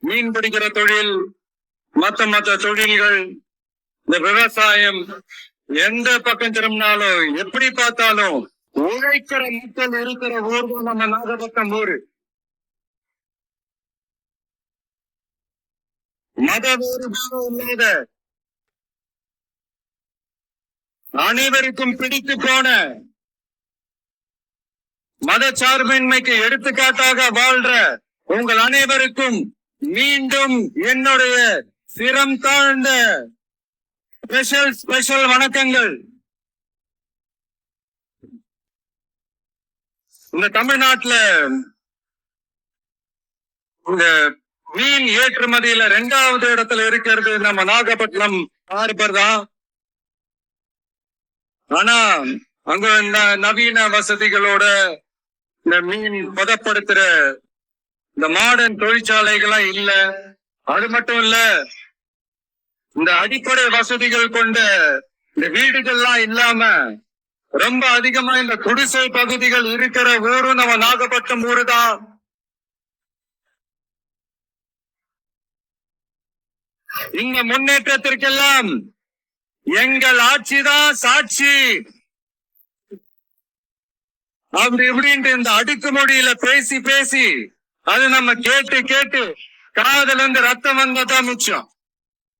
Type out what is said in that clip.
மீன் பிடிக்கிற தொழில், மத்த தொழில்கள், இந்த விவசாயம், எந்த பக்கம் திரும்பினாலும் எப்படி பார்த்தாலும் உழைக்கிற மக்கள் இருக்கிற ஊர் தான் நம்ம நாகப்பட்டினம் ஊரு. மத வேறுபாடு இல்லாத அனைவருக்கும் பிடித்து போன மத சார்பின்மைக்கு எடுத்துக்காட்டாக வாழ்ற உங்கள் அனைவருக்கும் மீண்டும் என்னுடைய சிரம் தாழ்ந்த ஸ்பெஷல் வணக்கங்கள். இந்த தமிழ்நாட்டுல இந்த மீன் ஏற்றுமதியில 2வது இடத்துல இருக்கிறது நம்ம நாகப்பட்டினம் ஹார்பர் தான். ஆனா அங்க நவீன வசதிகளோட இந்த மீன் பதப்படுத்துற இந்த மாடர்ன் தொழிற்சாலைகள்லாம் இல்ல. அது மட்டும் இல்ல, இந்த அடிப்படை வசதிகள் கொண்ட இந்த வீடுகள்லாம் இல்லாம ரொம்ப அதிகமா இந்த குடிசை பகுதிகள் இருக்கிற ஊரும் நம்ம நாகப்பட்டினம் ஊரு தான். இங்க முன்னேற்றத்திற்கெல்லாம் எங்கள் ஆட்சிதான் சாட்சி. அப்படி இப்படின்ட்டு இந்த அடுக்குமொழியில பேசி அது நம்ம கேட்டு காதுல இருந்து ரத்தம் வந்ததான் மிச்சம்.